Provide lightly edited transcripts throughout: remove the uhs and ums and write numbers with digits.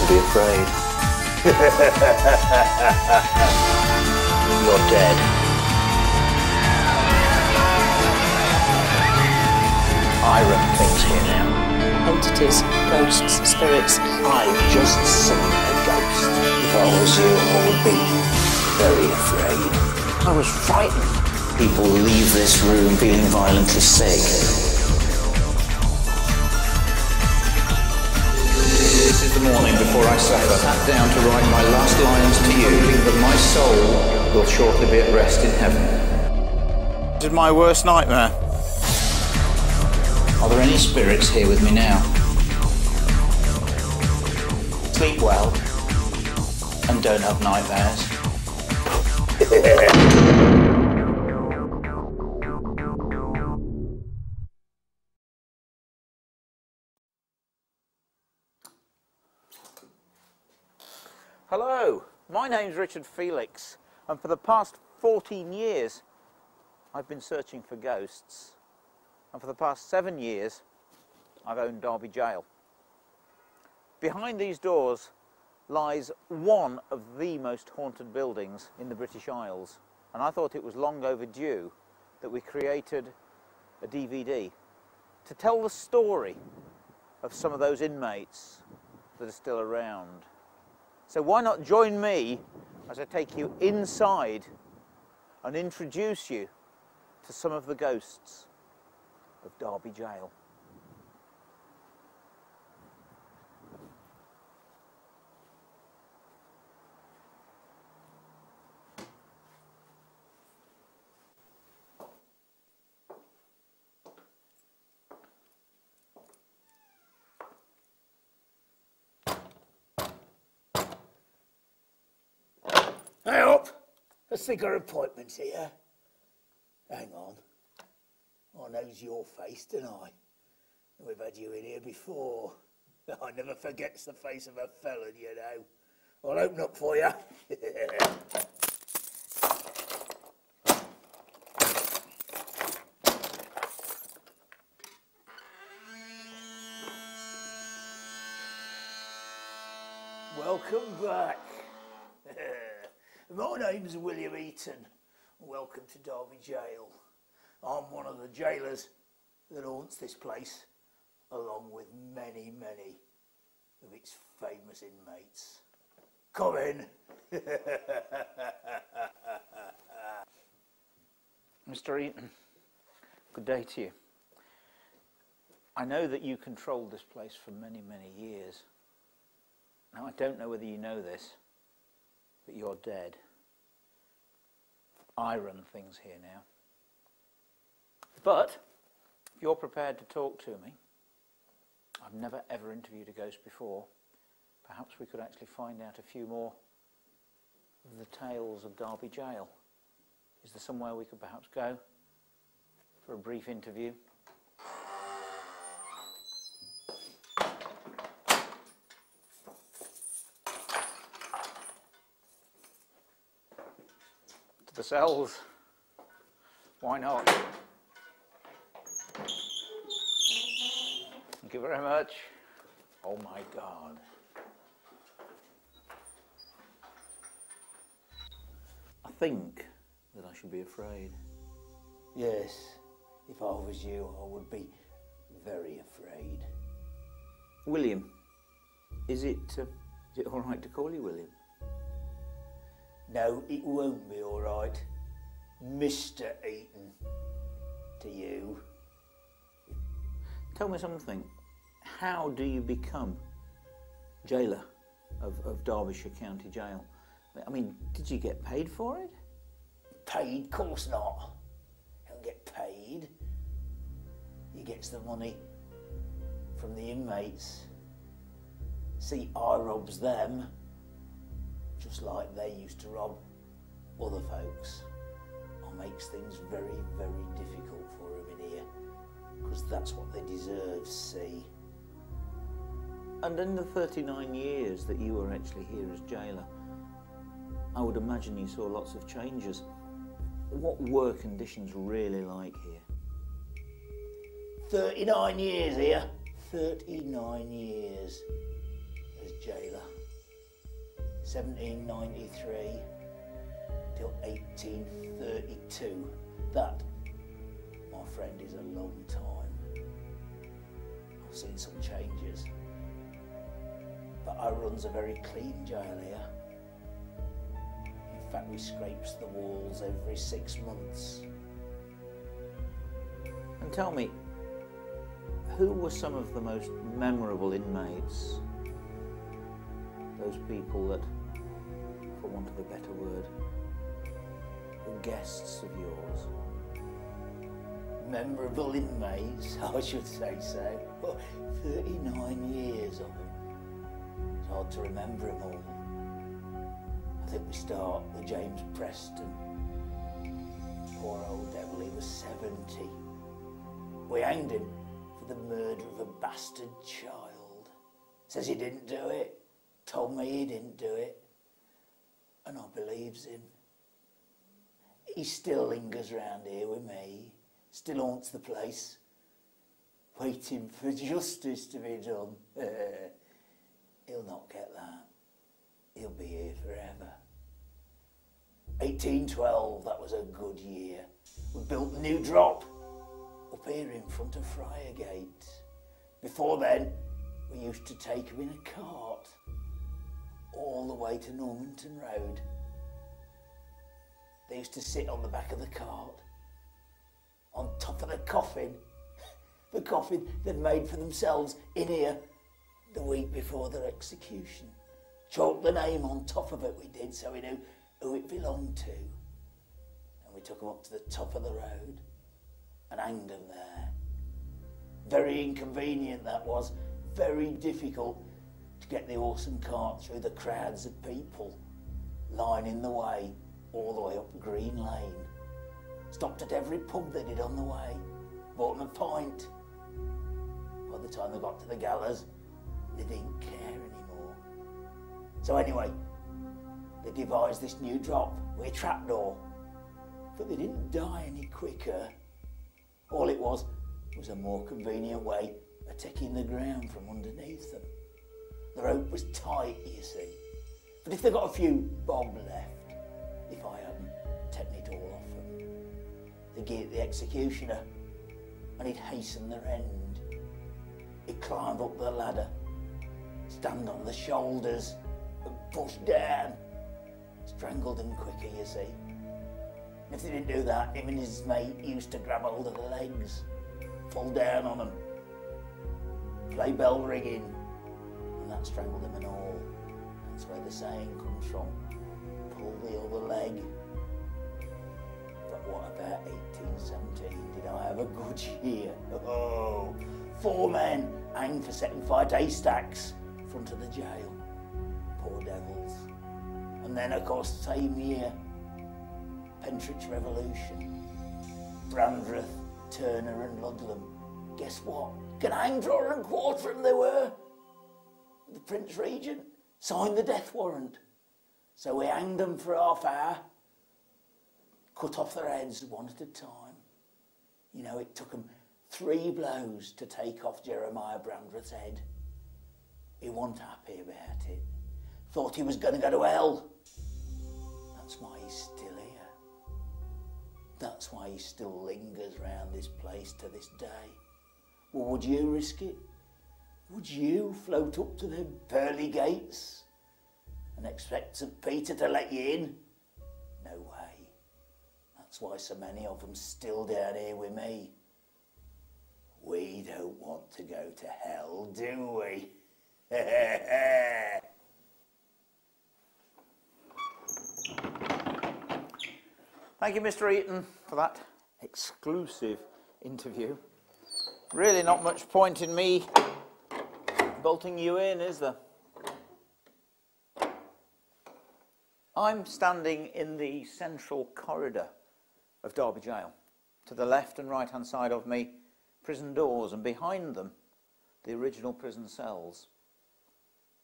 should be afraid. You're dead. I run things here now. Entities, ghosts, spirits. I've just seen a ghost. If I was you, I would be very afraid. I was frightened. People leave this room feeling violently sick. This is the morning before I suffer. I sat down to write my last lines to you, thinking that my soul will shortly be at rest in heaven. This is my worst nightmare. Are there any spirits here with me now? Sleep well and don't have nightmares. Hello, my name's Richard Felix, and for the past 14 years I've been searching for ghosts, and for the past 7 years I've owned Derby Jail. Behind these doors lies one of the most haunted buildings in the British Isles, and I thought it was long overdue that we created a DVD to tell the story of some of those inmates that are still around. So why not join me as I take you inside and introduce you to some of the ghosts of Derby Jail. Hey up! Let's think our appointments here. Hang on. I knows your face, don't I? We've had you in here before. I never forgets the face of a felon, you know. I'll open up for you. Welcome back. My name's William Eaton. Welcome to Derby Jail. I'm one of the jailers that haunts this place, along with many, many of its famous inmates. Come in. Mr. Eaton, good day to you. I know that you controlled this place for many, many years. Now, I don't know whether you know this, but you're dead. I run things here now. But if you're prepared to talk to me, I've never ever interviewed a ghost before. Perhaps we could actually find out a few more of the tales of Derby Jail. Is there somewhere we could perhaps go for a brief interview? To the cells. Why not? Thank you very much. Oh my God. I think that I should be afraid. Yes, if I was you, I would be very afraid. William, is it all right to call you William? No, it won't be all right. Mr. Eaton, to you. Tell me something. How do you become jailer of Derbyshire County Jail? I mean, did you get paid for it? Paid? Course not. He'll get paid. He gets the money from the inmates. See, I robs them, just like they used to rob other folks. I makes things very, very difficult for them in here, because that's what they deserve, see. And in the 39 years that you were actually here as jailer, I would imagine you saw lots of changes. What were conditions really like here? 39 years here. 39 years. as jailer. 1793 till 1832. That, my friend, is a long time. I've seen some changes, but our run's a very clean jail here. In fact, we scrapes the walls every 6 months. And tell me, who were some of the most memorable inmates? Those people that, for want of a better word, were guests of yours. Memorable inmates, I should say so. Well, 39 years of them. It's hard to remember them all. I think we start with James Preston. Poor old devil, he was 70. We hanged him for the murder of a bastard child. Says he didn't do it. Told me he didn't do it. And I believes him. He still lingers round here with me. Still haunts the place. Waiting for justice to be done. He'll not get that. He'll be here forever. 1812, that was a good year. We built a new drop up here in front of Friargate. Before then, we used to take him in a cart all the way to Normanton Road. They used to sit on the back of the cart, on top of the coffin they'd made for themselves in here the week before their execution. Chalked the name on top of it, we did, so we knew who it belonged to. And we took them up to the top of the road and hanged them there. Very inconvenient that was, very difficult to get the horse and cart through the crowds of people lining the way all the way up Green Lane. Stopped at every pub they did on the way, bought them a pint. By the time they got to the gallows, they didn't care anymore. So anyway, they devised this new drop with a trapdoor, but they didn't die any quicker. All it was a more convenient way of taking the ground from underneath them. The rope was tight, you see, but if they got a few bob left, if I hadn't taken it all off them, they'd give it the executioner and he'd hasten their end. He'd climb up the ladder, stand on the shoulders and push down. Strangled them quicker, you see. And if they didn't do that, him and his mate used to grab hold of the legs, fall down on them, play bell ringing, and that strangled them and all. That's where the saying comes from, pull the other leg. But what about 1817? Did I have a good year? Oh, 4 men hanged for setting fire to haystacks in front of the jail. Poor devils. And then, of course, same year, Pentridge Revolution. Brandreth, Turner and Ludlam. Guess what? Can hang, draw and quarter them they were. The Prince Regent signed the death warrant. So we hanged them for half hour, cut off their heads one at a time. You know, it took them 3 blows to take off Jeremiah Brandreth's head. He wasn't happy about it. Thought he was going to go to hell. That's why he's still here. That's why he still lingers round this place to this day. Well, would you risk it? Would you float up to the pearly gates and expect St. Peter to let you in? No way. That's why so many of them still down here with me. We don't want to go to hell, do we? Thank you, Mr. Eaton, for that exclusive interview. Really not much point in me bolting you in, is there? I'm standing in the central corridor of Derby Jail. To the left and right-hand side of me, prison doors, and behind them, the original prison cells.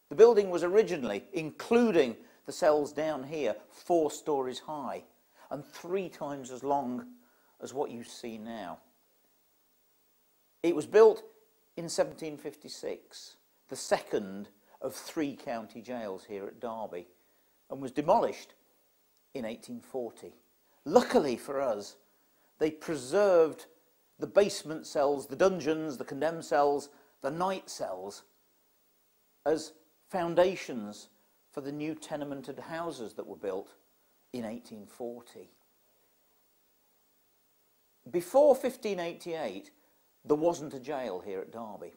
The building was originally, including the cells down here, 4 stories high and 3 times as long as what you see now. It was built in 1756, the second of 3 county jails here at Derby and was demolished in 1840. Luckily for us, they preserved the basement cells, the dungeons, the condemned cells, the night cells as foundations for the new tenemented houses that were built in 1840. Before 1588, there wasn't a jail here at Derby.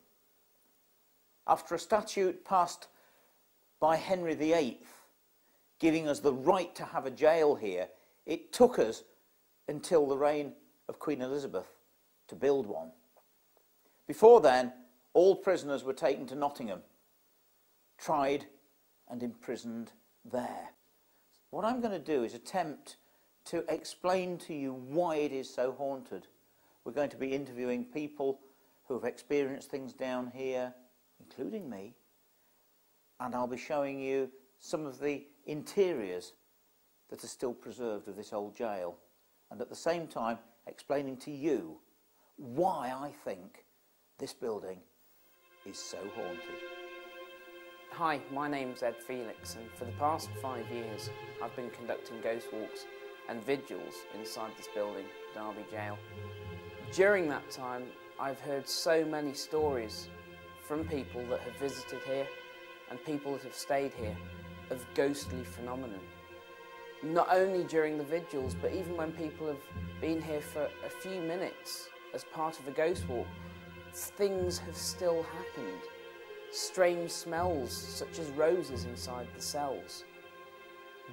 After a statute passed by Henry VIII, giving us the right to have a jail here, it took us until the reign of Queen Elizabeth to build one. Before then, all prisoners were taken to Nottingham, tried and imprisoned there. What I'm going to do is attempt to explain to you why it is so haunted. We're going to be interviewing people who have experienced things down here, including me, and I'll be showing you some of the interiors that are still preserved of this old jail, and at the same time explaining to you why I think this building is so haunted. Hi, my name's Ed Felix, and for the past 5 years I've been conducting ghost walks and vigils inside this building, Derby Jail. During that time I've heard so many stories from people that have visited here and people that have stayed here of ghostly phenomenon. Not only during the vigils, but even when people have been here for a few minutes as part of a ghost walk, things have still happened. Strange smells, such as roses inside the cells.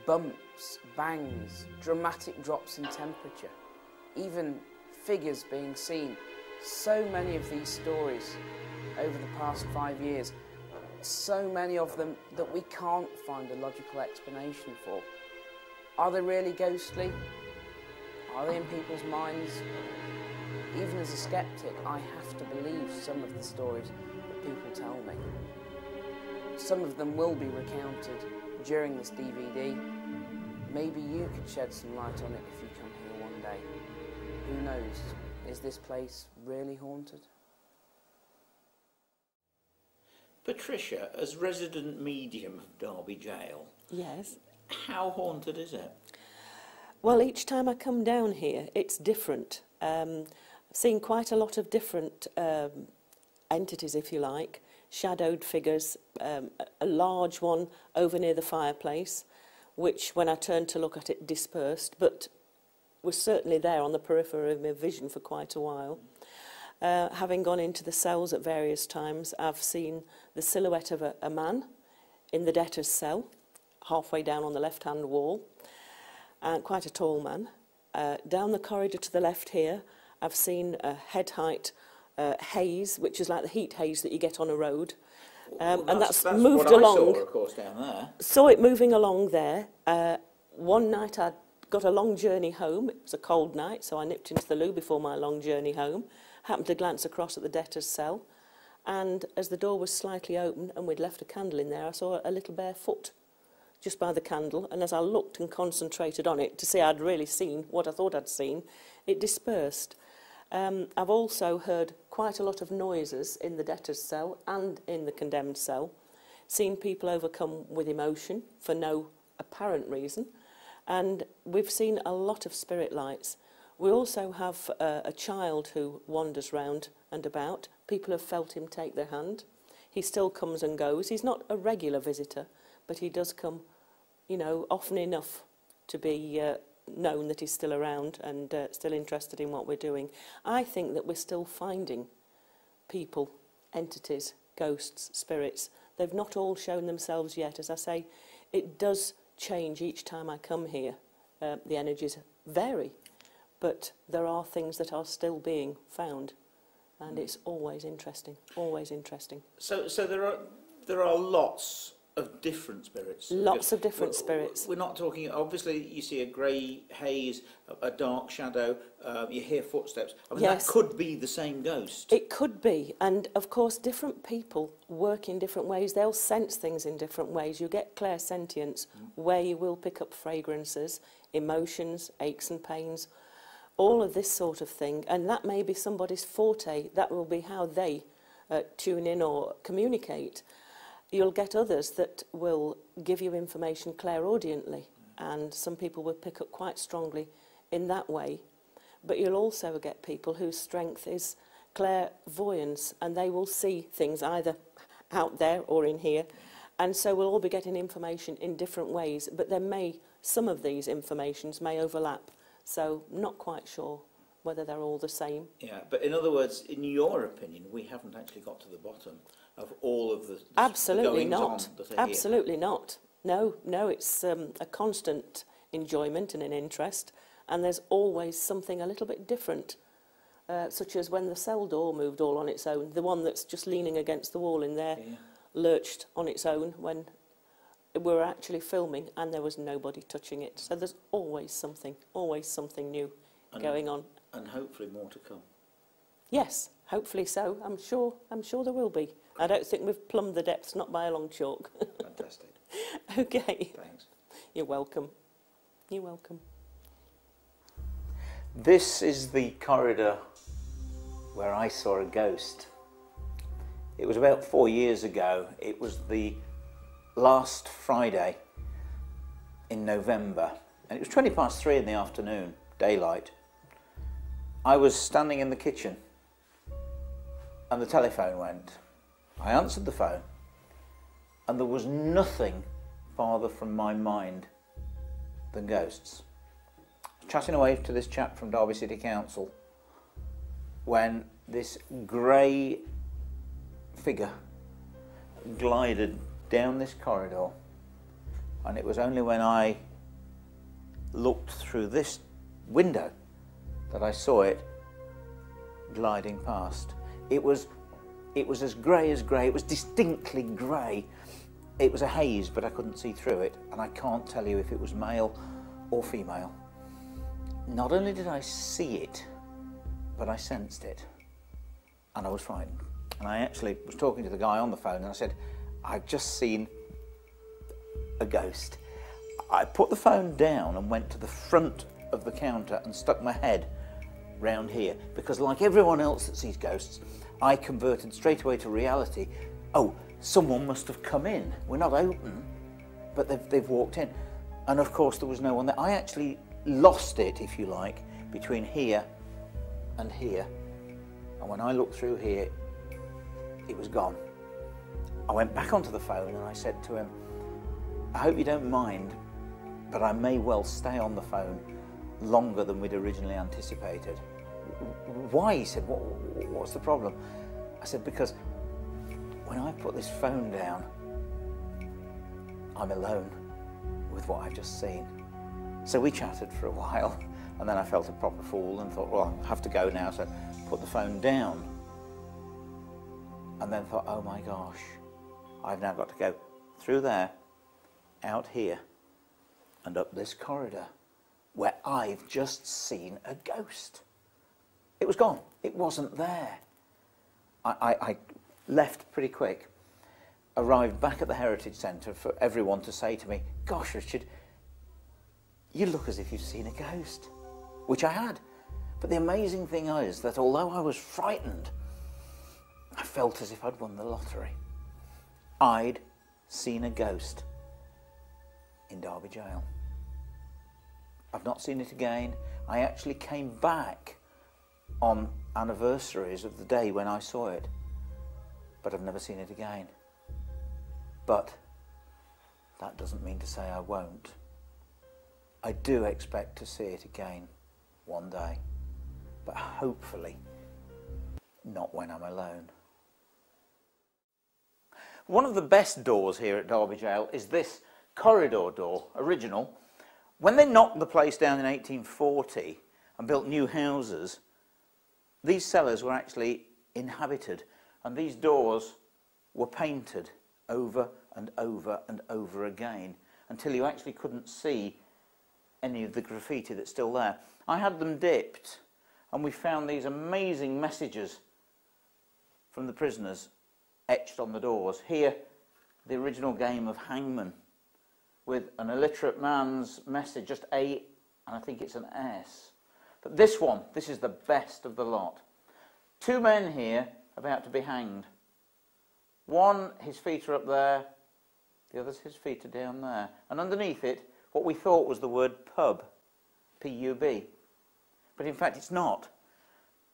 Bumps, bangs, dramatic drops in temperature. Even figures being seen. So many of these stories over the past 5 years. So many of them that we can't find a logical explanation for. Are they really ghostly? Are they in people's minds? Even as a skeptic, I have to believe some of the stories that people tell me. Some of them will be recounted during this DVD. Maybe you could shed some light on it if you come here one day. Who knows? Is this place really haunted? Patricia, as resident medium of Derby Jail, Yes. how haunted is it? Well, each time I come down here, it's different. I've seen quite a lot of different entities, if you like, shadowed figures, a large one over near the fireplace, which when I turned to look at it dispersed, but was certainly there on the periphery of my vision for quite a while. Having gone into the cells at various times, I've seen the silhouette of a man in the debtor's cell, halfway down on the left-hand wall, and quite a tall man. Down the corridor to the left here, I've seen a head-height haze, which is like the heat haze that you get on a road. Well, and that's what moved I along. saw, of course, down there. Saw it moving along there. One night I'd got a long journey home. It was a cold night, so I nipped into the loo before my long journey home. Happened to glance across at the debtor's cell, and as the door was slightly open and we'd left a candle in there, I saw a little bare foot just by the candle, and as I looked and concentrated on it to see I'd really seen what I thought I'd seen, it dispersed. I've also heard quite a lot of noises in the debtor's cell and in the condemned cell, seen people overcome with emotion for no apparent reason, and we've seen a lot of spirit lights. We also have a child who wanders round and about. People have felt him take their hand. He still comes and goes. He's not a regular visitor, but he does come, you know, often enough to be known that he's still around and still interested in what we're doing. I think that we're still finding people, entities, ghosts, spirits. They've not all shown themselves yet. As I say, it does change each time I come here. The energies vary, but there are things that are still being found, and it's always interesting, always interesting. So there are lots of different spirits. Lots of different spirits. We're not talking, obviously you see a grey haze, a dark shadow, you hear footsteps. I mean, Yes. that could be the same ghost. It could be, and of course different people work in different ways. They'll sense things in different ways. You get clairsentience, where you will pick up fragrances, emotions, aches and pains, all of this sort of thing, and that may be somebody's forte. That will be how they tune in or communicate. you'll get others that will give you information clairaudiently, and some people will pick up quite strongly in that way. But you'll also get people whose strength is clairvoyance, and they will see things either out there or in here. And so we'll all be getting information in different ways, but some of these informations may overlap. So not quite sure whether they're all the same. Yeah, but in other words, in your opinion, we haven't actually got to the bottom of all of the Absolutely goings-on not. that are Absolutely not. No, it's a constant enjoyment and an interest, and there's always something a little bit different, such as when the cell door moved all on its own, the one that's just leaning against the wall in there lurched on its own when we were actually filming and there was nobody touching it. So there's always something new going on. And hopefully more to come. Yes, hopefully so. I'm sure there will be. I don't think we've plumbed the depths, not by a long chalk. Fantastic. Okay. Thanks. You're welcome. You're welcome. This is the corridor where I saw a ghost. It was about 4 years ago. It was the last Friday in November, and it was 3:20 in the afternoon, daylight. I was standing in the kitchen and the telephone went. I answered the phone and there was nothing farther from my mind than ghosts. Chatting away to this chap from Derby City Council when this grey figure glided down this corridor, and it was only when I looked through this window that I saw it gliding past. It was as grey as grey. It was distinctly grey. It was a haze, but I couldn't see through it, and I can't tell you if it was male or female. Not only did I see it, but I sensed it, and I was frightened. And I actually was talking to the guy on the phone, and I said, I've just seen a ghost. I put the phone down and went to the front of the counter and stuck my head round here, because like everyone else that sees ghosts, I converted straight away to reality. Oh, someone must have come in. We're not open, but they've walked in. And of course there was no one there. I actually lost it, if you like, between here and here. And when I looked through here, it was gone. I went back onto the phone and I said to him, I hope you don't mind, but I may well stay on the phone longer than we'd originally anticipated. Why? He said, what's the problem? I said, because when I put this phone down, I'm alone with what I've just seen. So we chatted for a while, and then I felt a proper fool and thought, well, I have to go now, so put the phone down. And then thought, oh my gosh, I've now got to go through there, out here, and up this corridor, where I've just seen a ghost. It was gone. It wasn't there. I left pretty quick, arrived back at the Heritage Centre for everyone to say to me, gosh, Richard, you look as if you've seen a ghost, which I had. But the amazing thing is that although I was frightened, I felt as if I'd won the lottery. I'd seen a ghost in Derby Jail. I've not seen it again. I actually came back on anniversaries of the day when I saw it, but I've never seen it again. But that doesn't mean to say I won't. I do expect to see it again one day, but hopefully not when I'm alone. One of the best doors here at Derby Jail is this corridor door, original. When they knocked the place down in 1840 and built new houses, these cellars were actually inhabited, and these doors were painted over and over and over again until you actually couldn't see any of the graffiti that's still there. I had them dipped, and we found these amazing messages from the prisoners etched on the doors. Here, the original game of hangman, with an illiterate man's message, just A, and I think it's an S. But this one, this is the best of the lot. Two men here about to be hanged. One, his feet are up there, the other's his feet are down there. And underneath it, what we thought was the word pub, P-U-B. But in fact, it's not.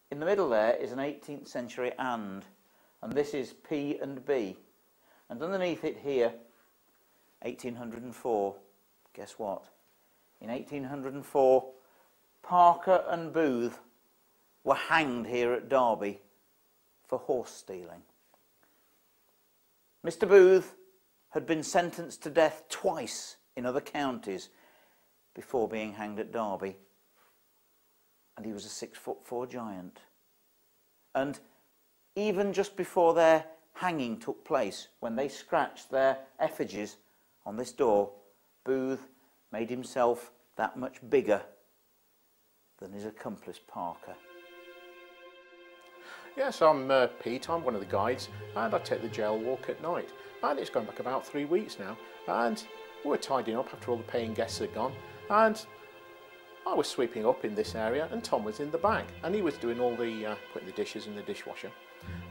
In the middle there is an 18th century and this is P and B. And underneath it here, 1804. Guess what? In 1804, Parker and Booth were hanged here at Derby for horse stealing. Mr. Booth had been sentenced to death twice in other counties before being hanged at Derby. And he was a 6'4" giant. And even just before their hanging took place, when they scratched their effigies on this door, Booth made himself that much bigger than his accomplice Parker. Yes, I'm Pete, I'm one of the guides, and I take the jail walk at night. And it's going back about 3 weeks now, and we were tidying up after all the paying guests had gone, and I was sweeping up in this area, and Tom was in the back, and he was doing all the putting the dishes in the dishwasher.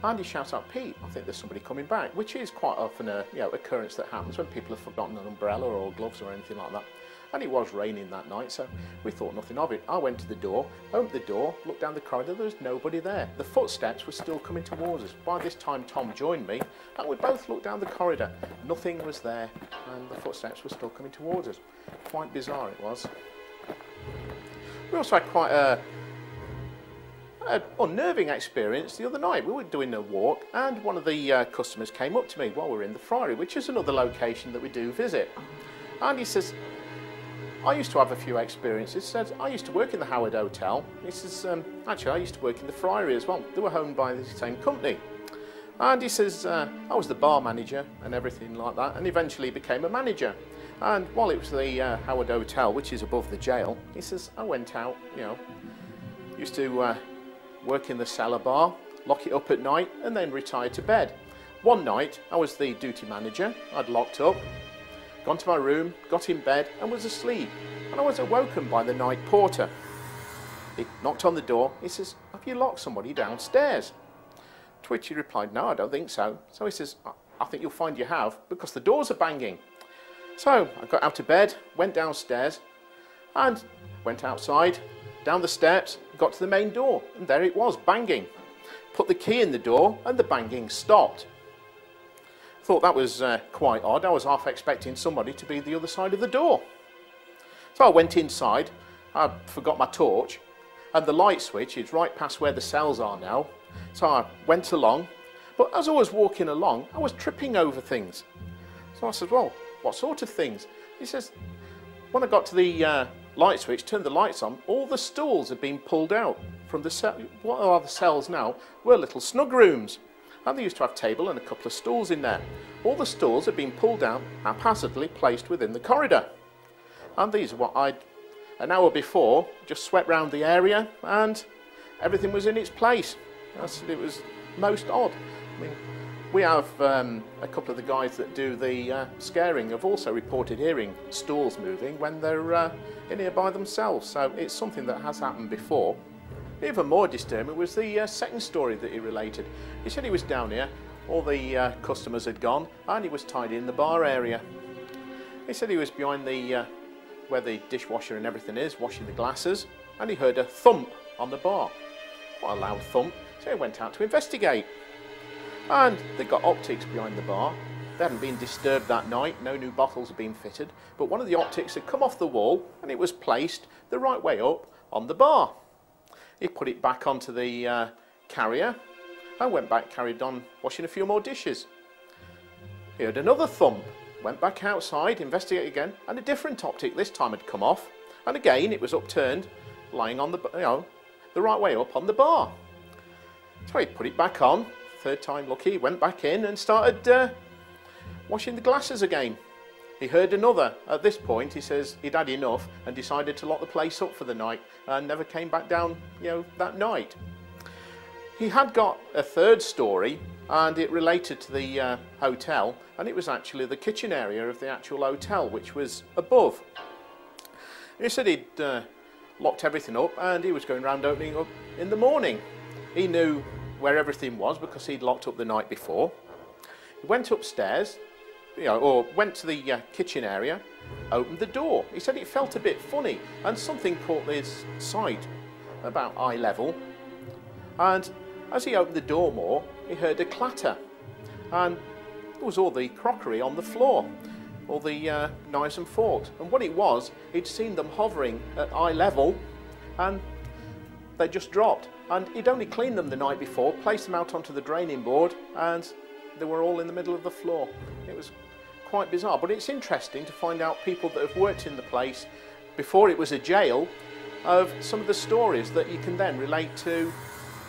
And he shouts out, "Pete, I think there's somebody coming back," which is quite often a occurrence that happens when people have forgotten an umbrella or gloves or anything like that. And it was raining that night, so we thought nothing of it. I went to the door, opened the door, looked down the corridor, there was nobody there. The footsteps were still coming towards us. By this time Tom joined me, and we both looked down the corridor. Nothing was there, and the footsteps were still coming towards us. Quite bizarre it was. We also had quite an unnerving experience the other night. We were doing a walk, and one of the customers came up to me while we were in the Friary, which is another location that we do visit. And he says, "I used to have a few experiences." He said, "I used to work in the Howard Hotel." He says, "Actually, I used to work in the Friary as well. They were owned by the same company." And he says, "I was the bar manager and everything like that, and eventually became a manager. And while it was the Howard Hotel, which is above the jail," he says, "I went out, used to work in the cellar bar, lock it up at night, and then retire to bed. One night, I was the duty manager. I'd locked up, gone to my room, got in bed, and was asleep. And I was awoken by the night porter. He knocked on the door. He says, 'Have you locked somebody downstairs?' To which he replied, 'No, I don't think so.' So he says, 'I think you'll find you have, because the doors are banging.' So I got out of bed, went downstairs, and went outside, down the steps, got to the main door, and there it was, banging. Put the key in the door, and the banging stopped. Thought that was quite odd. I was half expecting somebody to be the other side of the door. So I went inside, I forgot my torch, and the light switch is right past where the cells are now. So I went along, but as I was walking along, I was tripping over things. So I said, "Well, what sort of things?" He says, "When I got to the light switch, turned the lights on, all the stools had been pulled out from the cell. What are the cells now were little snug rooms. And they used to have a table and a couple of stools in there. All the stools had been pulled out, haphazardly placed within the corridor. And these are what I'd, an hour before, just swept round the area, and everything was in its place." It was most odd. I mean, we have a couple of the guys that do the scaring have also reported hearing stools moving when they're in here by themselves. So it's something that has happened before. Even more disturbing was the second story that he related. He said he was down here, all the customers had gone, and he was tidying the bar area. He said he was behind the where the dishwasher and everything is, washing the glasses, and he heard a thump on the bar. Quite a loud thump, so he went out to investigate. And they got optics behind the bar. They hadn't been disturbed that night, no new bottles had been fitted, but one of the optics had come off the wall, and it was placed the right way up on the bar. He put it back onto the carrier and went back, carried on washing a few more dishes. He heard another thump, went back outside, investigated again, and a different optic this time had come off, and again it was upturned, lying on the, the right way up on the bar. So he put it back on, third time lucky, went back in and started washing the glasses again. He heard another. At this point, he says he'd had enough and decided to lock the place up for the night and never came back down, that night. He had got a third story, and it related to the hotel, and it was actually the kitchen area of the actual hotel, which was above. He said he'd locked everything up, and he was going round opening up in the morning. He knew where everything was because he'd locked up the night before. He went upstairs, or went to the kitchen area, opened the door. He said it felt a bit funny and something caught his side about eye level. And as he opened the door more, he heard a clatter. And there was all the crockery on the floor, all the knives and forks. And what it was, he'd seen them hovering at eye level and they just dropped. And he'd only cleaned them the night before, placed them out onto the draining board, and they were all in the middle of the floor. It was quite bizarre, but it's interesting to find out people that have worked in the place before it was a jail, of some of the stories that you can then relate to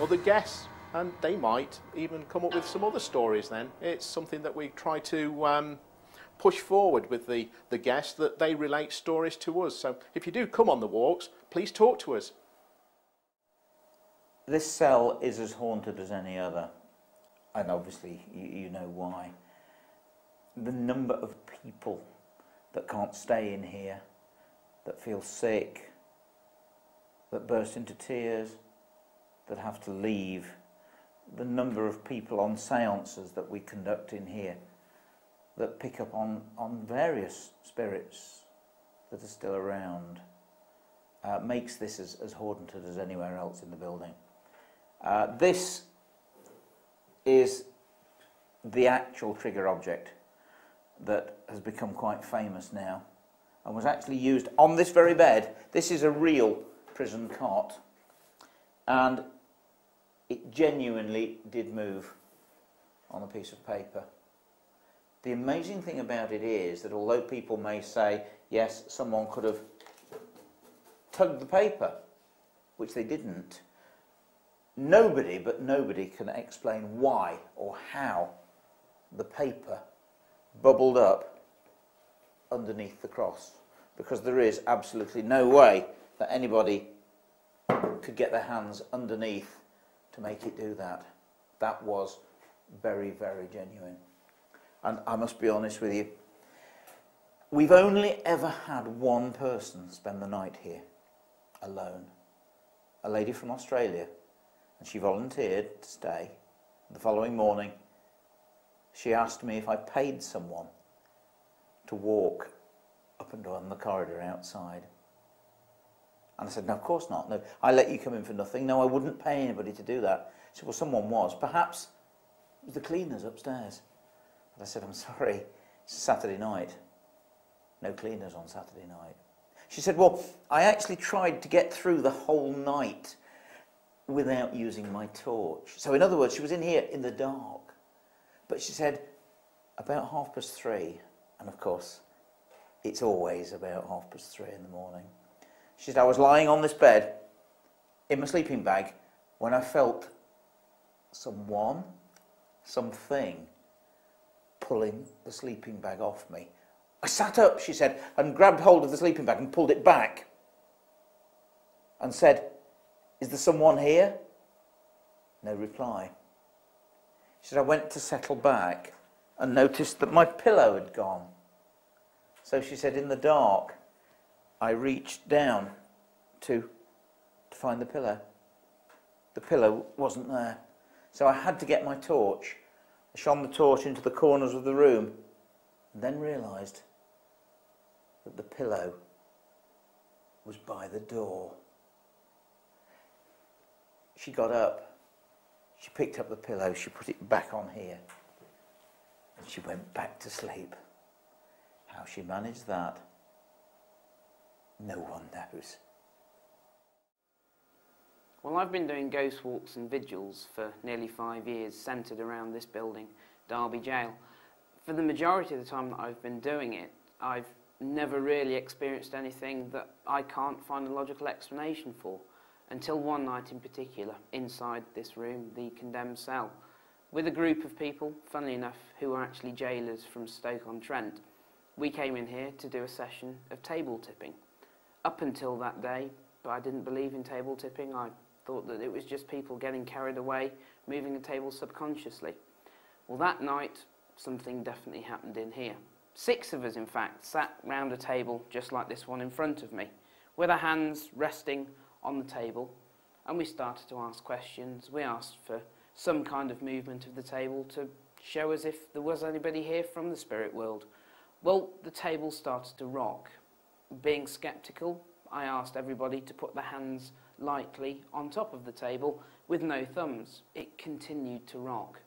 other guests, and they might even come up with some other stories then. It's something that we try to push forward with the guests, that they relate stories to us. So if you do come on the walks, please talk to us. This cell is as haunted as any other, and obviously you know why. The number of people that can't stay in here, that feel sick, that burst into tears, that have to leave, the number of people on seances that we conduct in here that pick up on various spirits that are still around, makes this as haunted as anywhere else in the building. This is the actual trigger object that has become quite famous now and was actually used on this very bed. This is a real prison cot, and it genuinely did move on a piece of paper. The amazing thing about it is that although people may say, yes, someone could have tugged the paper, which they didn't, nobody can explain why or how the paper bubbled up underneath the cross, because there is absolutely no way that anybody could get their hands underneath to make it do that. That was very, very genuine. And I must be honest with you, we've only ever had one person spend the night here alone, a lady from Australia. And she volunteered to stay. The following morning, she asked me if I paid someone to walk up and down the corridor outside. And I said, no, of course not. No, I let you come in for nothing. No, I wouldn't pay anybody to do that. She said, well, someone was. Perhaps it was the cleaners upstairs. And I said, I'm sorry, it's a Saturday night. No cleaners on Saturday night. She said, well, I actually tried to get through the whole night without using my torch. So in other words, she was in here in the dark. But she said, about 3:30, and of course, it's always about 3:30 in the morning. She said, I was lying on this bed in my sleeping bag when I felt something pulling the sleeping bag off me. I sat up, she said, and grabbed hold of the sleeping bag and pulled it back and said, is there someone here? No reply. She said, I went to settle back and noticed that my pillow had gone. So she said, in the dark, I reached down to find the pillow. The pillow wasn't there. So I had to get my torch. I shone the torch into the corners of the room and then realised that the pillow was by the door. She got up, she picked up the pillow, she put it back on here, and she went back to sleep. How she managed that, no one knows. Well, I've been doing ghost walks and vigils for nearly 5 years, centred around this building, Derby Jail. For the majority of the time that I've been doing it, I've never really experienced anything that I can't find a logical explanation for. Until one night in particular, inside this room, the condemned cell, with a group of people, funnily enough, who were actually jailers from Stoke-on-Trent. We came in here to do a session of table tipping. Up until that day, I didn't believe in table tipping. I thought that it was just people getting carried away, moving a table subconsciously. Well, that night, something definitely happened in here. 6 of us, in fact, sat round a table just like this one in front of me, with our hands resting on the table, and we started to ask questions. We asked for some kind of movement of the table to show us if there was anybody here from the spirit world. Well, the table started to rock. Being sceptical, I asked everybody to put their hands lightly on top of the table with no thumbs. It continued to rock.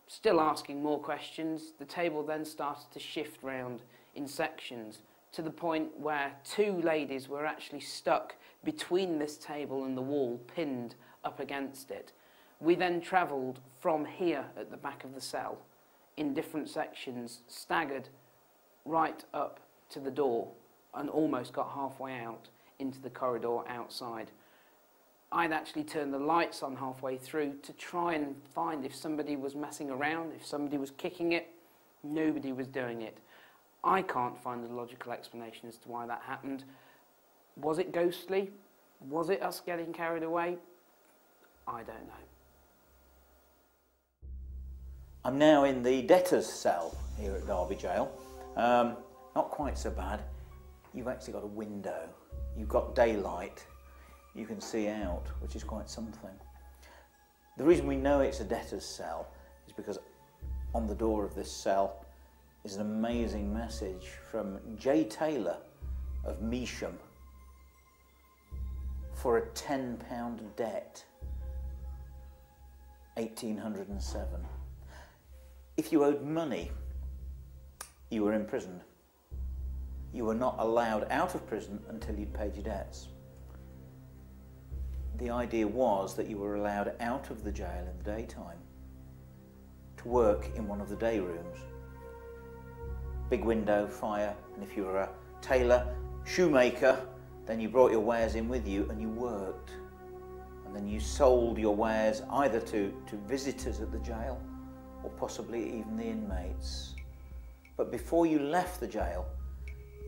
Still asking more questions, the table then started to shift round in sections to the point where two ladies were actually stuck between this table and the wall, pinned up against it. We then travelled from here at the back of the cell in different sections, staggered right up to the door and almost got halfway out into the corridor outside. I'd actually turned the lights on halfway through to try and find if somebody was messing around, if somebody was kicking it. Nobody was doing it. I can't find a logical explanation as to why that happened. Was it ghostly? Was it us getting carried away? I don't know. I'm now in the debtor's cell here at Derby Jail. Not quite so bad. You've actually got a window. You've got daylight. You can see out, which is quite something. The reason we know it's a debtor's cell is because on the door of this cell is an amazing message from J. Taylor of Measham for a £10 debt, 1807. If you owed money, you were imprisoned. You were not allowed out of prison until you'd paid your debts. The idea was that you were allowed out of the jail in the daytime to work in one of the day rooms. Big window, fire, and if you were a tailor, shoemaker, then you brought your wares in with you and you worked. And then you sold your wares either to visitors at the jail or possibly even the inmates. But before you left the jail,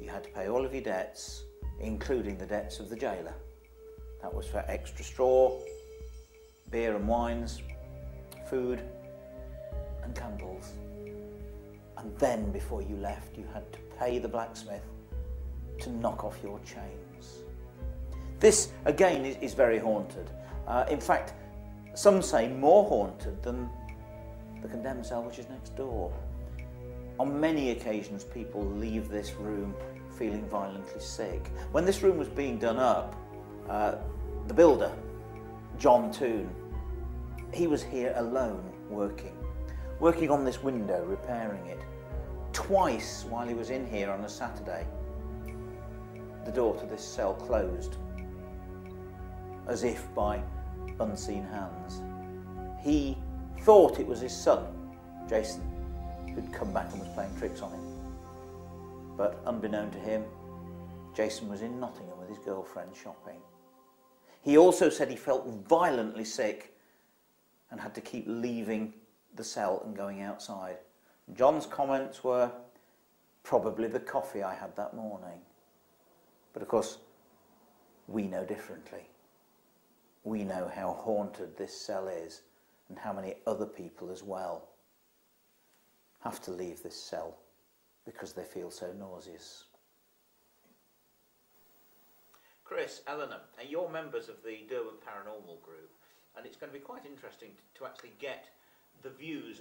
you had to pay all of your debts, including the debts of the jailer. That was for extra straw, beer and wines, food and candles. And then before you left, you had to pay the blacksmith to knock off your chains. This, again, is very haunted. In fact, some say more haunted than the condemned cell which is next door. On many occasions, people leave this room feeling violently sick. When this room was being done up, the builder, John Toon, he was here alone working on this window, repairing it. Twice while he was in here on a Saturday, the door to this cell closed, as if by unseen hands. He thought it was his son, Jason, who'd come back and was playing tricks on him. But unbeknown to him, Jason was in Nottingham with his girlfriend shopping. He also said he felt violently sick and had to keep leaving the cell and going outside. John's comments were, probably the coffee I had that morning. But of course, we know differently. We know how haunted this cell is and how many other people as well have to leave this cell because they feel so nauseous. Chris, Eleanor, you're members of the Derwent Paranormal Group, and it's going to be quite interesting to actually get the views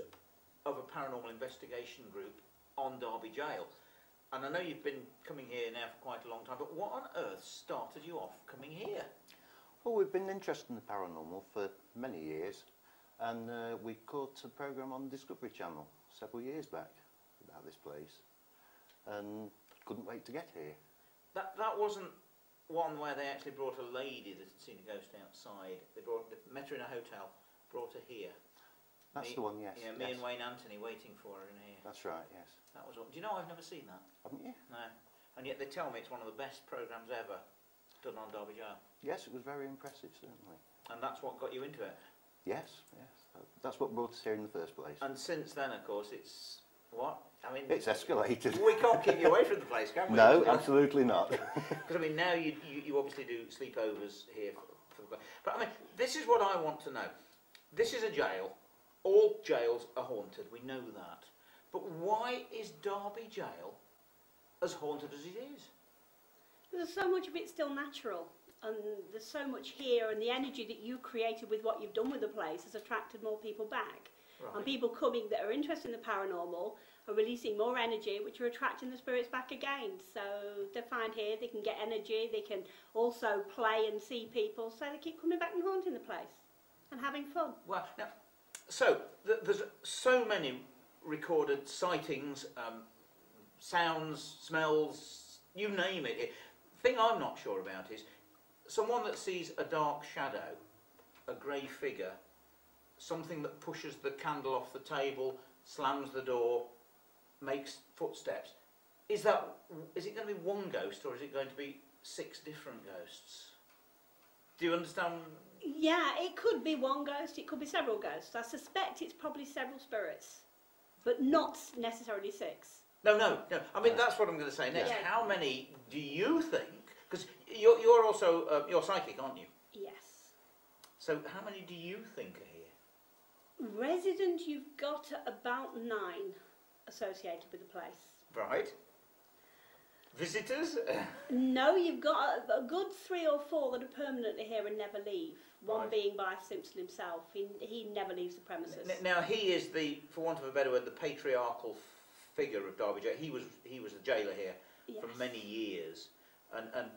of a paranormal investigation group on Derby Jail. And I know you've been coming here now for quite a long time, but what on earth started you off coming here? Well, we've been interested in the paranormal for many years, and we caught a programme on Discovery Channel several years back about this place, and couldn't wait to get here. That wasn't one where they actually brought a lady that had seen a ghost outside. They met her in a hotel, brought her here. That's the one, yes. Yeah, me and Wayne Anthony waiting for her in here. That's right, yes. That was what. Do you know I've never seen that? Haven't you? No. And yet they tell me it's one of the best programmes ever done on Derby Jail. Yes, it was very impressive, certainly. And that's what got you into it? Yes, yes. That's what brought us here in the first place. And since then, of course, it's what? I mean, it's escalated. We can't keep you away from the place, can we? No, absolutely not. Because I mean, now you obviously do sleepovers here for the. But I mean, this is what I want to know. This is a jail. All jails are haunted. We know that. But why is Derby Jail as haunted as it is? There's so much of it still natural, and there's so much here, and the energy that you created with what you've done with the place has attracted more people back. Right. And people coming that are interested in the paranormal are releasing more energy, which are attracting the spirits back again. So they find here they can get energy, they can also play and see people, so they keep coming back and haunting the place and having fun. Well, now, so there's so many recorded sightings, sounds, smells, you name it. The thing I'm not sure about is someone that sees a dark shadow, a grey figure, something that pushes the candle off the table, slams the door, makes footsteps. Is it going to be one ghost, or is it going to be 6 different ghosts? Do you understand? Yeah, it could be one ghost, it could be several ghosts. I suspect it's probably several spirits, but not necessarily 6. No. I mean, that's what I'm going to say next. Yeah. How many do you think? Because you're also you're psychic, aren't you? Yes. So how many do you think are here? Resident, you've got about 9 associated with the place. Right. Visitors? No, you've got a good 3 or 4 that are permanently here and never leave. One Right. being by Simpson himself. He never leaves the premises. Now he is the, for want of a better word, the patriarchal figure of Derby Jail. He was a jailer here for Yes. many years, and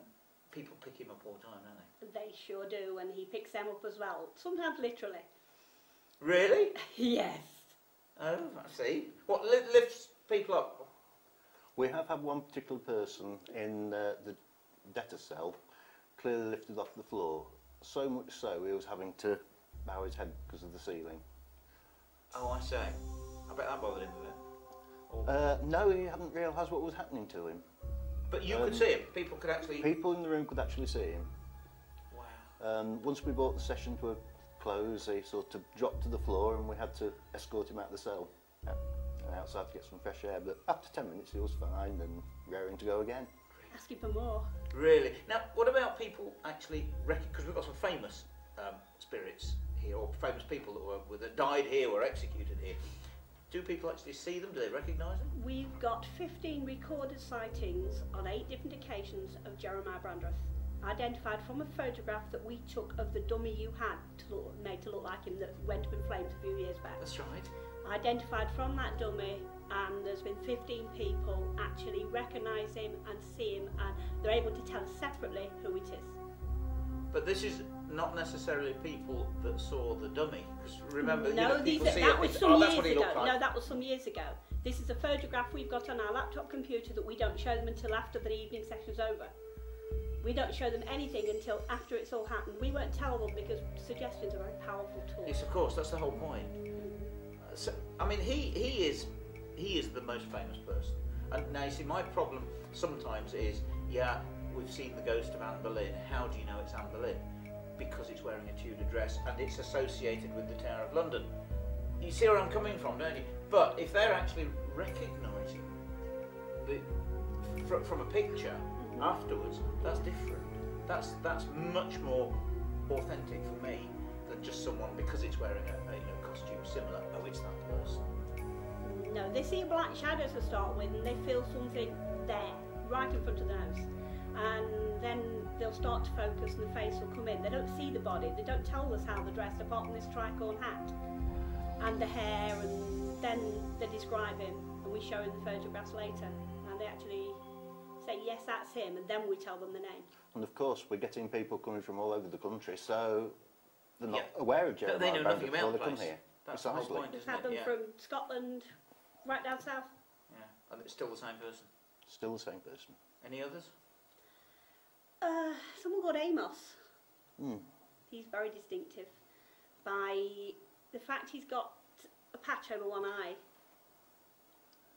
people pick him up all the time, don't they? They sure do, and he picks them up as well. Sometimes literally. Really? Yes. Oh, I see. What lifts people up? We have had one particular person in the debtor cell clearly lifted off the floor, so much so he was having to bow his head because of the ceiling. Oh, I say. I bet that bothered him a bit. No, he hadn't realised what was happening to him. But you could see him. People could actually. People in the room could actually see him. Wow. Once we brought the session to a close, he sort of dropped to the floor and we had to escort him out of the cell and outside to get some fresh air. But after 10 minutes he was fine and raring to go again. Asking for more. Really? Now, what about people actually? Because we've got some famous spirits here, or famous people that died here or executed here. Do people actually see them? Do they recognise them? We've got 15 recorded sightings on 8 different occasions of Jeremiah Brandreth, identified from a photograph that we took of the dummy you had made to look like him that went up in flames a few years back. That's right. Identified from that dummy, and there's been 15 people actually recognise him and see him, and they're able to tell us separately who it is. But this is not necessarily people that saw the dummy. Because remember, No, people see that it. was That's some what years he ago. looked like. No, that was some years ago. This is a photograph we've got on our laptop computer that we don't show them until after the evening session's over. We don't show them anything until after it's all happened. We won't tell them because suggestions are a very powerful tool. Yes, of course. That's the whole point. So, I mean, he is the most famous person. And now you see, my problem sometimes is, yeah, we've seen the ghost of Anne Boleyn. How do you know it's Anne Boleyn? Because it's wearing a Tudor dress and it's associated with the Tower of London. You see where I'm coming from, don't you? But if they're actually recognising from a picture afterwards, that's different. That's much more authentic for me than just someone because it's wearing a costume similar. Oh, it's that person. No, they see black shadows to start with and they feel something there, right in front of the nose. And then they'll start to focus and the face will come in. They don't see the body, they don't tell us how they're dressed apart from this tricorn hat and the hair, and then they describe him and we show him the photographs later and they actually say yes, that's him, and then we tell them the name. And of course we're getting people coming from all over the country, so they're not Yeah. aware of They Jeremiah know nothing Brandreth before about they the come place. here. That's the whole Precisely. point, We've isn't had it? them Yeah. from Scotland, right down south. Yeah, and it's still the same person. Still the same person. Any others? Someone called Amos. Mm. He's very distinctive by the fact he's got a patch over one eye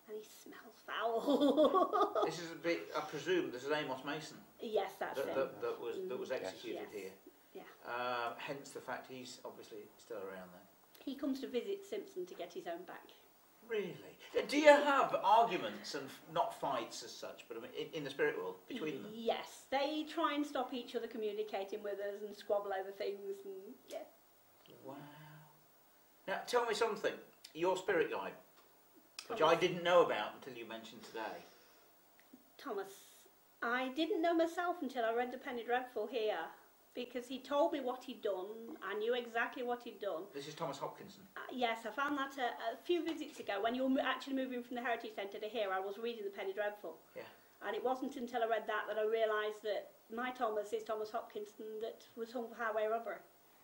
and he smells foul. This is a bit. I presume this is Amos Mason Yes, that's that, him. that was executed Yes. here. Yeah. Hence the fact he's obviously still around then. He comes to visit Simpson to get his own back. Really? Do you have arguments and not fights as such, but I mean, in the spirit world between them? Yes, they try and stop each other communicating with us and squabble over things, and yeah. Wow. Now tell me something. Your spirit guide, which Thomas. I didn't know about until you mentioned today. Thomas, I didn't know myself until I read the Penny Dreadful here, because he told me what he'd done. I knew exactly what he'd done. This is Thomas Hopkinson. Yes, I found that a few visits ago when you were actually moving from the Heritage Centre to here. I was reading the Penny Dreadful. Yeah. And it wasn't until I read that I realised that my Thomas is Thomas Hopkinson that was hung for highway robbery.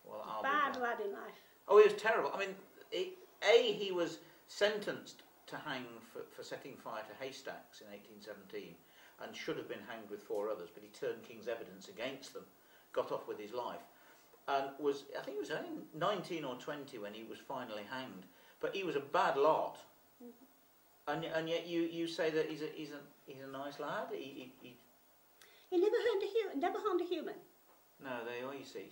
Well, I'll Bad be lad in life. Oh, he was terrible. I mean, he was sentenced to hang for setting fire to haystacks in 1817 and should have been hanged with 4 others, but he turned King's evidence against them, got off with his life, and I think he was only 19 or 20 when he was finally hanged. But he was a bad lot. And yet you say that he's a nice lad. He never harmed a human. No, there you are. You see,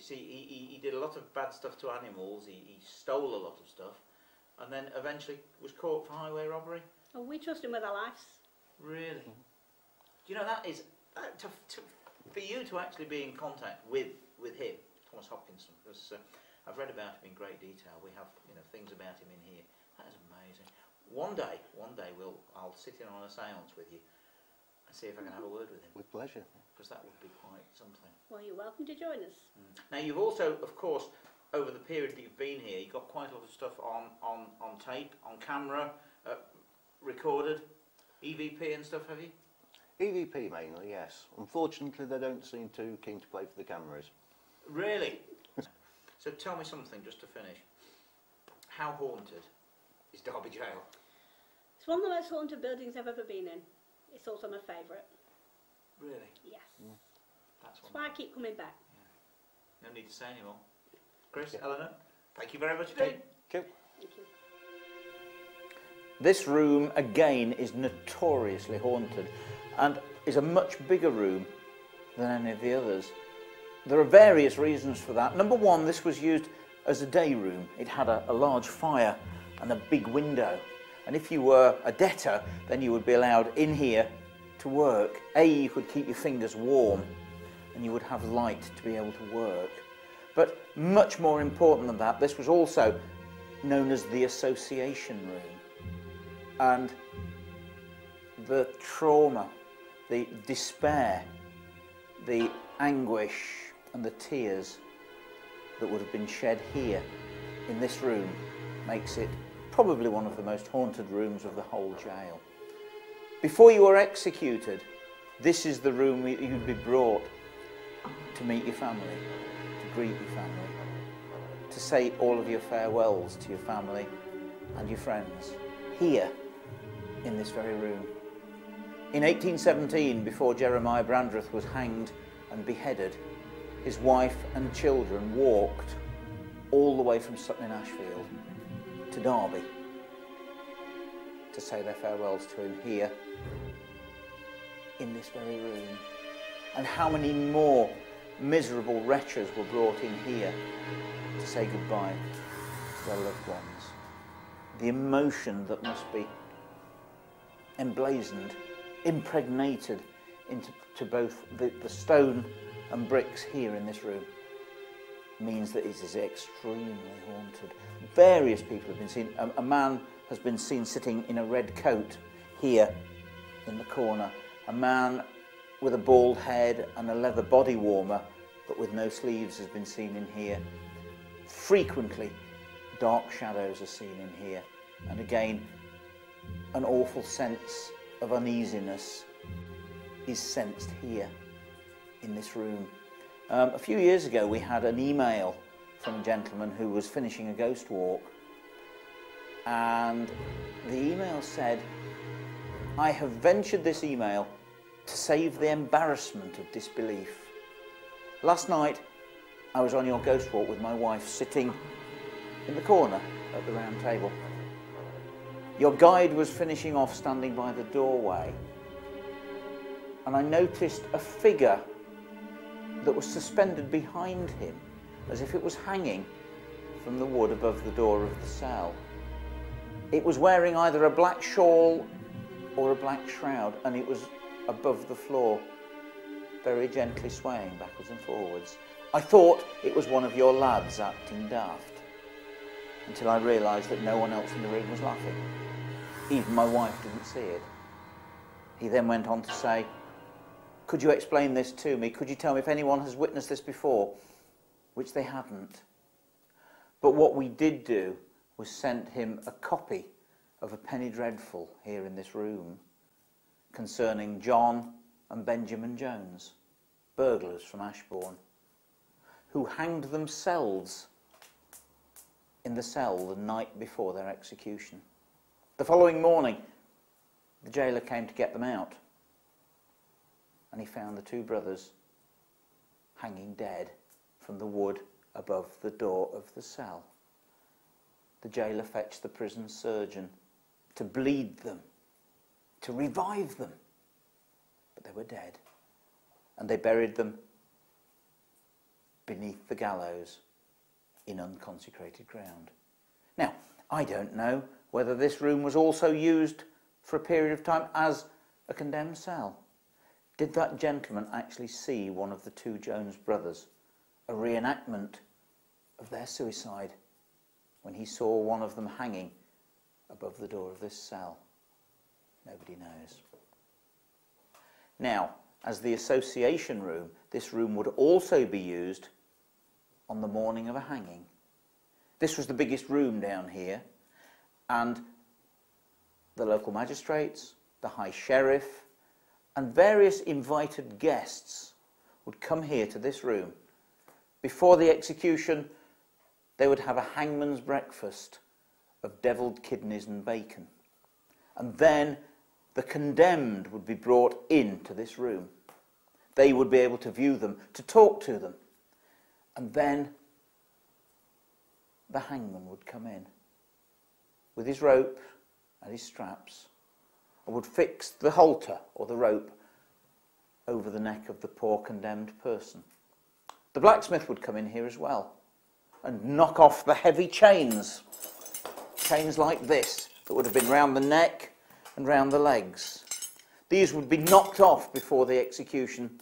he did a lot of bad stuff to animals. He stole a lot of stuff, and then eventually was caught for highway robbery. Oh, we trust him with our lives. Really? Do you know that is for you to actually be in contact with him, Thomas Hopkinson, because I've read about him in great detail. We have things about him in here. That is amazing. One day I'll sit in on a séance with you and see if I can have a word with him. With pleasure. Because that would be quite something. Well, you're welcome to join us. Now, you've also, of course, over the period that you've been here, you've got quite a lot of stuff on tape, on camera, recorded, EVP and stuff, have you? EVP mainly, yes. Unfortunately, they don't seem too keen to play for the cameras. Really? So tell me something, just to finish. How haunted is Derby Jail? It's one of the most haunted buildings I've ever been in. It's also my favourite. Really? Yes. That's why I keep coming back. Yeah. No need to say any more. Chris, Eleanor, thank you very much indeed. Cool. Thank you. This room, again, is notoriously haunted and is a much bigger room than any of the others. There are various reasons for that. Number one, this was used as a day room. It had a large fire and a big window. And if you were a debtor, then you would be allowed in here to work. You could keep your fingers warm and you would have light to be able to work. But much more important than that, this was also known as the association room. And the trauma, the despair, the anguish and the tears that would have been shed here in this room makes it probably one of the most haunted rooms of the whole jail. Before you were executed, this is the room you'd be brought to meet your family, to greet your family, to say all of your farewells to your family and your friends, here in this very room. In 1817, before Jeremiah Brandreth was hanged and beheaded, his wife and children walked all the way from Sutton-in-Ashfield to Derby to say their farewells to him here in this very room. And how many more miserable wretches were brought in here to say goodbye to their loved ones. The emotion that must be emblazoned, impregnated into both the stone and bricks here in this room means that it is extremely haunted. Various people have been seen. A man has been seen sitting in a red coat here in the corner. A man with a bald head and a leather body warmer but with no sleeves has been seen in here. Frequently dark shadows are seen in here, and again an awful sense of uneasiness is sensed here in this room. A few years ago we had an email from a gentleman who was finishing a ghost walk, and the email said, "I have ventured this email to save the embarrassment of disbelief. Last night I was on your ghost walk with my wife sitting in the corner at the round table. Your guide was finishing off standing by the doorway, and I noticed a figure that was suspended behind him as if it was hanging from the wood above the door of the cell. It was wearing either a black shawl or a black shroud, and it was above the floor, very gently swaying backwards and forwards. I thought it was one of your lads acting daft, until I realised that no one else in the room was laughing. Even my wife didn't see it." He then went on to say, Could you explain this to me? Could you tell me if anyone has witnessed this before? Which they hadn't. But what we did do was sent him a copy of a penny dreadful here in this room concerning John and Benjamin Jones, burglars from Ashbourne, who hanged themselves in the cell the night before their execution. The following morning, the jailer came to get them out, and he found the two brothers hanging dead from the wood above the door of the cell. The jailer fetched the prison surgeon to bleed them, to revive them, but they were dead, and they buried them beneath the gallows in unconsecrated ground. Now, I don't know whether this room was also used for a period of time as a condemned cell. Did that gentleman actually see one of the two Jones brothers, a reenactment of their suicide, when he saw one of them hanging above the door of this cell? Nobody knows. Now, as the association room, this room would also be used on the morning of a hanging. This was the biggest room down here, and the local magistrates, the High Sheriff, and various invited guests would come here to this room. Before the execution, they would have a hangman's breakfast of devilled kidneys and bacon. And then the condemned would be brought into this room. They would be able to view them, to talk to them. And then the hangman would come in with his rope and his straps, and would fix the halter or the rope over the neck of the poor condemned person. The blacksmith would come in here as well and knock off the heavy chains like this that would have been round the neck and round the legs. These would be knocked off before the execution,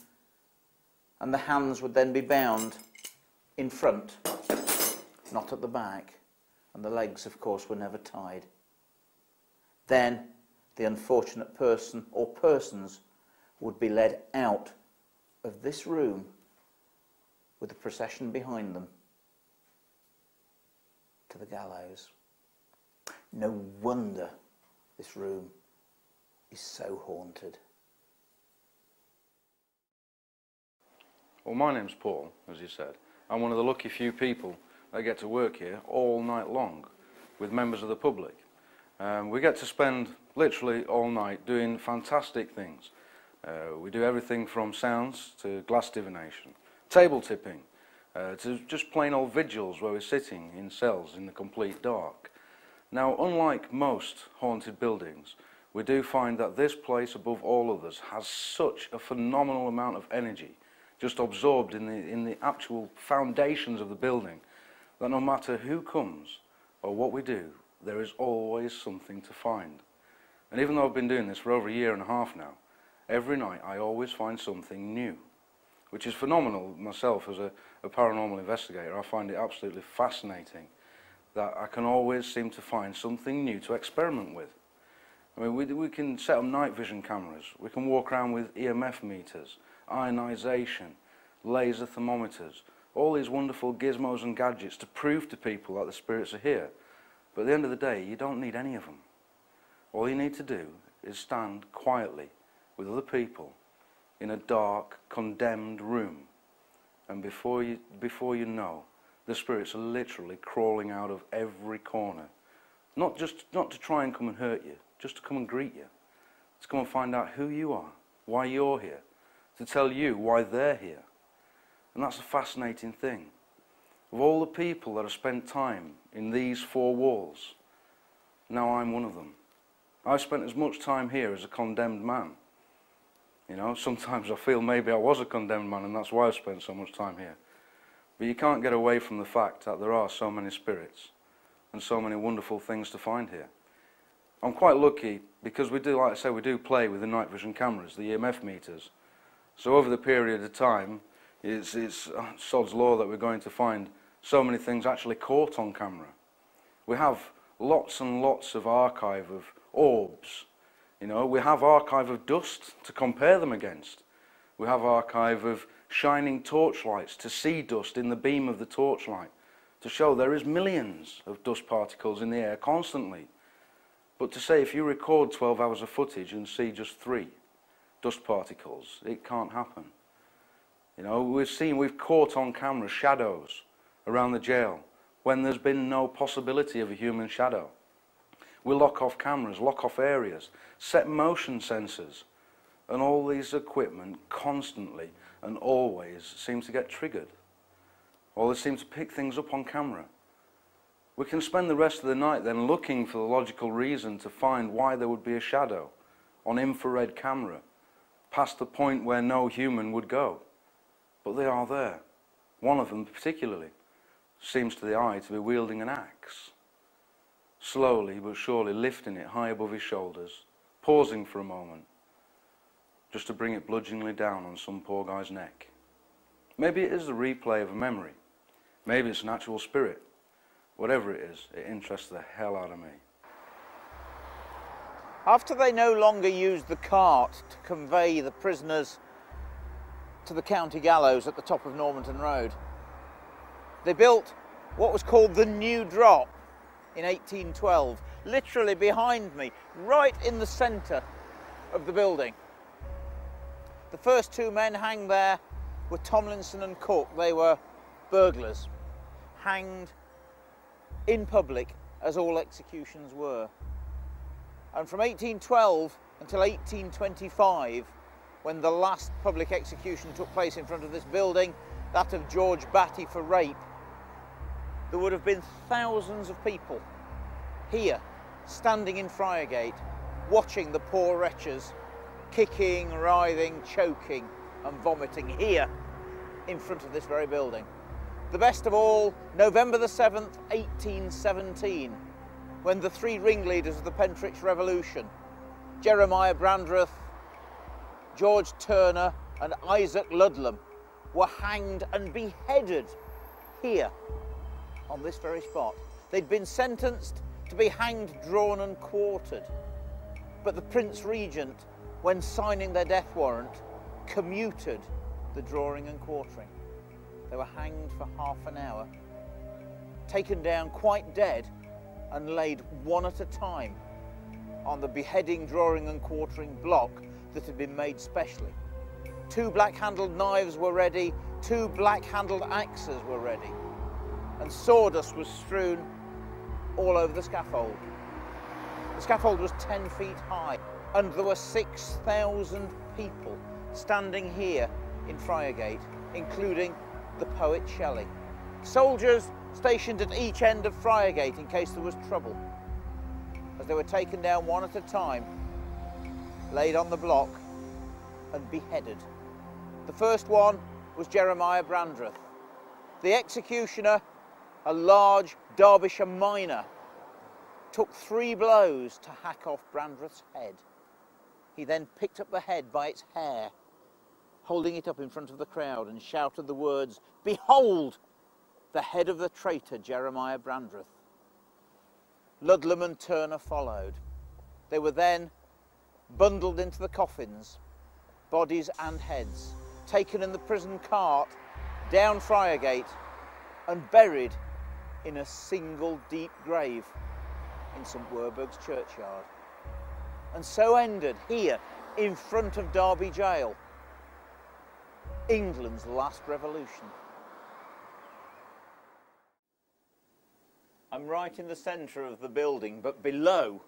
and the hands would then be bound in front, not at the back, and the legs, of course, were never tied. Then the unfortunate person or persons would be led out of this room with the procession behind them to the gallows. No wonder this room is so haunted. Well, my name's Paul, as you said. I'm one of the lucky few people that get to work here all night long with members of the public. We get to spend literally all night doing fantastic things. We do everything from sounds to glass divination, table tipping, to just plain old vigils where we're sitting in cells in the complete dark. Now, unlike most haunted buildings, we do find that this place, above all others, has such a phenomenal amount of energy just absorbed in the actual foundations of the building, that no matter who comes or what we do, there is always something to find. And even though I've been doing this for over 1.5 years now, every night I always find something new, which is phenomenal. Myself as a paranormal investigator, I find it absolutely fascinating that I can always seem to find something new to experiment with. I mean, we can set up night vision cameras, we can walk around with EMF meters, ionization, laser thermometers, all these wonderful gizmos and gadgets to prove to people that the spirits are here. But at the end of the day, you don't need any of them. All you need to do is stand quietly with other people in a dark, condemned room, and before you know, the spirits are literally crawling out of every corner. Not to try and come and hurt you, just to come and greet you, to come and find out who you are, why you're here, to tell you why they're here. And that's a fascinating thing. Of all the people that have spent time in these 4 walls, now I'm one of them. I've spent as much time here as a condemned man. You know, sometimes I feel maybe I was a condemned man and that's why I've spent so much time here. But you can't get away from the fact that there are so many spirits and so many wonderful things to find here. I'm quite lucky because we do, like I say, we do play with the night vision cameras, the EMF meters. So over the period of time, it's sod's law that we're going to find so many things actually caught on camera. We have lots and lots of archive of orbs. You know, we have archive of dust to compare them against. We have archive of shining torchlights to see dust in the beam of the torchlight, to show there is millions of dust particles in the air constantly. But to say if you record 12 hours of footage and see just 3 dust particles, it can't happen. You know, we've caught on camera shadows around the jail when there's been no possibility of a human shadow. We lock off cameras, lock off areas, set motion sensors, and all these equipment constantly and always seems to get triggered. Or they seem to pick things up on camera. We can spend the rest of the night then looking for the logical reason to find why there would be a shadow on infrared camera, past the point where no human would go. But they are there. One of them particularly seems to the eye to be wielding an axe, slowly but surely lifting it high above his shoulders, pausing for a moment, just to bring it bludgeoningly down on some poor guy's neck. Maybe it is the replay of a memory. Maybe it's an actual spirit. Whatever it is, it interests the hell out of me. After they no longer used the cart to convey the prisoners to the county gallows at the top of Normanton Road, they built what was called the New Drop in 1812, literally behind me, right in the centre of the building. The first 2 men hanged there were Tomlinson and Cook. They were burglars, hanged in public, as all executions were. And from 1812 until 1825, when the last public execution took place in front of this building, that of George Batty for rape, there would have been thousands of people here, standing in Friargate, watching the poor wretches kicking, writhing, choking and vomiting here in front of this very building. The best of all, November the 7th, 1817, when the 3 ringleaders of the Pentrich Revolution, Jeremiah Brandreth, George Turner and Isaac Ludlam, were hanged and beheaded here on this very spot. They'd been sentenced to be hanged, drawn and quartered, but the Prince Regent, when signing their death warrant, commuted the drawing and quartering. They were hanged for half an hour, taken down quite dead and laid one at a time on the beheading, drawing and quartering block that had been made specially. 2 black-handled knives were ready, 2 black-handled axes were ready, and sawdust was strewn all over the scaffold. The scaffold was 10 feet high, and there were 6,000 people standing here in Friargate, including the poet Shelley. Soldiers stationed at each end of Friargate in case there was trouble, as they were taken down one at a time, laid on the block and beheaded. The first one was Jeremiah Brandreth. The executioner, a large Derbyshire miner, took 3 blows to hack off Brandreth's head. He then picked up the head by its hair, holding it up in front of the crowd, and shouted the words, "Behold, the head of the traitor Jeremiah Brandreth." Ludlam and Turner followed. They were then bundled into the coffins, bodies and heads, taken in the prison cart down Friargate and buried in a single deep grave in St Werburgh's churchyard. And so ended, here in front of Derby Jail, England's last revolution. I'm right in the centre of the building, but below,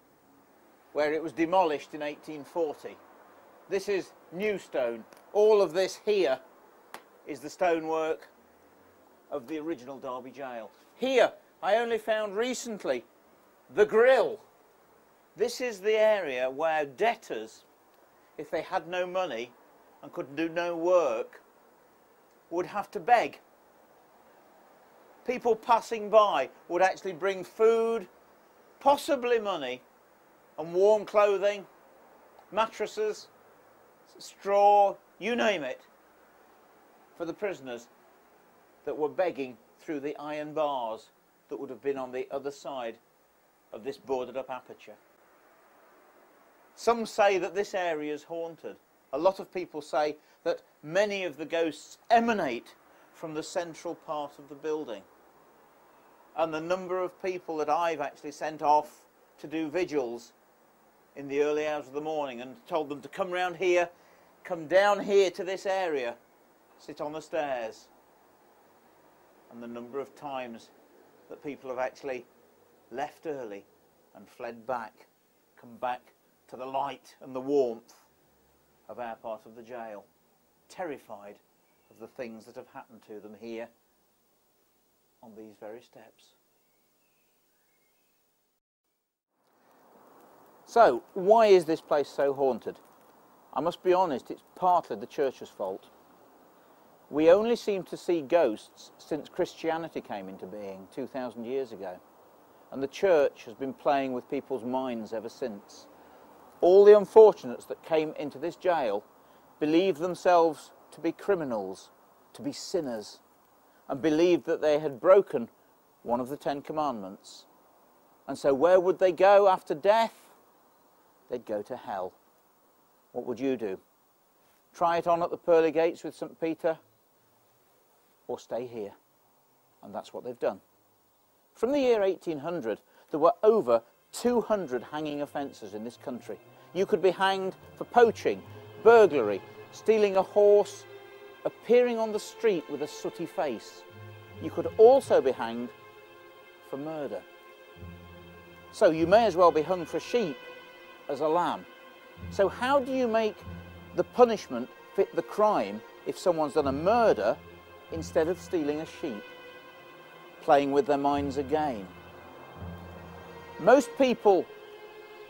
where it was demolished in 1840. This is new stone. All of this here is the stonework of the original Derby Jail. Here, I only found recently the grill. This is the area where debtors, if they had no money and could do no work, would have to beg. People passing by would actually bring food, possibly money, and warm clothing, mattresses, straw, you name it, for the prisoners that were begging through the iron bars that would have been on the other side of this boarded up aperture. Some say that this area is haunted. A lot of people say that many of the ghosts emanate from the central part of the building. And the number of people that I've actually sent off to do vigils in the early hours of the morning and told them to come round here, come down here to this area, sit on the stairs. And the number of times that people have actually left early and fled back, come back to the light and the warmth of our part of the jail, terrified of the things that have happened to them here on these very steps. So, why is this place so haunted? I must be honest, it's partly the church's fault. We only seem to see ghosts since Christianity came into being 2,000 years ago. And the church has been playing with people's minds ever since. All the unfortunates that came into this jail believed themselves to be criminals, to be sinners, and believed that they had broken one of the 10 Commandments. And so where would they go after death? They'd go to hell. What would you do? Try it on at the pearly gates with St. Peter, or stay here? And that's what they've done. From the year 1800, there were over 200 hanging offences in this country. You could be hanged for poaching, burglary, stealing a horse, appearing on the street with a sooty face. You could also be hanged for murder. So you may as well be hung for sheep as a lamb. So how do you make the punishment fit the crime if someone's done a murder instead of stealing a sheep? Playing with their minds again. Most people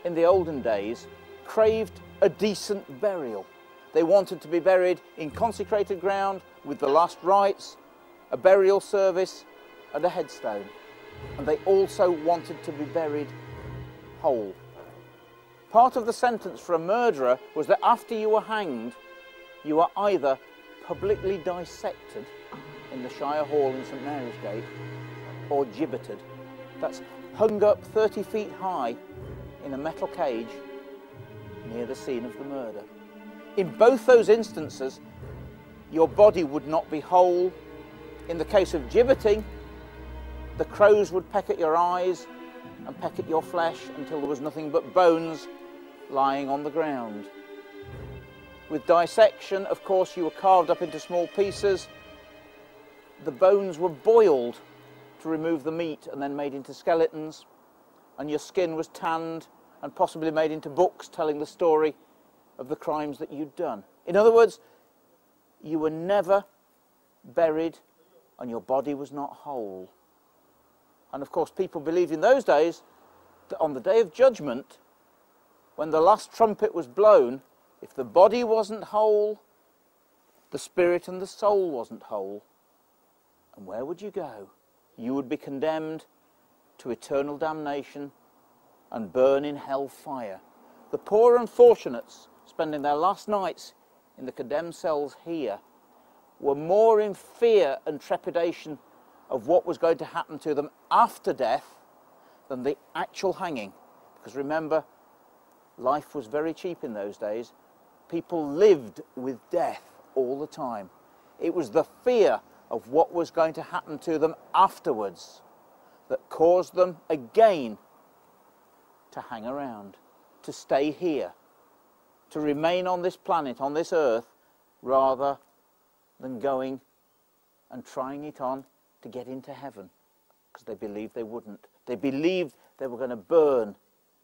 in the olden days craved a decent burial. They wanted to be buried in consecrated ground with the last rites, a burial service and a headstone. And they also wanted to be buried whole. Part of the sentence for a murderer was that after you were hanged, you were either publicly dissected in the Shire Hall in St Mary's Gate, or gibbeted. That's hung up 30 feet high in a metal cage near the scene of the murder. In both those instances, your body would not be whole. In the case of gibbeting, the crows would peck at your eyes and peck at your flesh until there was nothing but bones lying on the ground. With dissection, of course, you were carved up into small pieces. The bones were boiled to remove the meat and then made into skeletons, and your skin was tanned and possibly made into books telling the story of the crimes that you'd done. In other words, you were never buried and your body was not whole. And of course, people believed in those days that on the day of judgment, when the last trumpet was blown, if the body wasn't whole, the spirit and the soul wasn't whole. And where would you go? You would be condemned to eternal damnation and burn in hell fire. The poor unfortunates spending their last nights in the condemned cells here were more in fear and trepidation of what was going to happen to them after death than the actual hanging. Because remember, life was very cheap in those days. People lived with death all the time. It was the fear of what was going to happen to them afterwards that caused them again to hang around, to stay here, to remain on this planet, on this earth, rather than going and trying it on to get into heaven, because they believed they wouldn't. They believed they were going to burn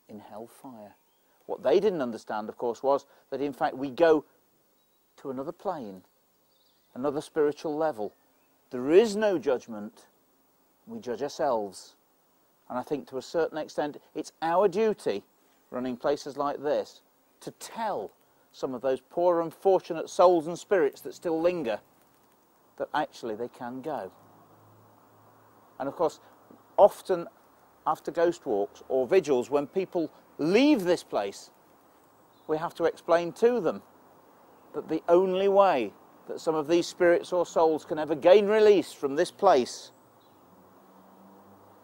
in hellfire. What they didn't understand, of course, was that in fact we go to another plane, another spiritual level. There is no judgment. We judge ourselves. And I think to a certain extent it's our duty, running places like this, to tell some of those poor unfortunate souls and spirits that still linger that actually they can go. And of course, often after ghost walks or vigils, when people leave this place, we have to explain to them that the only way that some of these spirits or souls can ever gain release from this place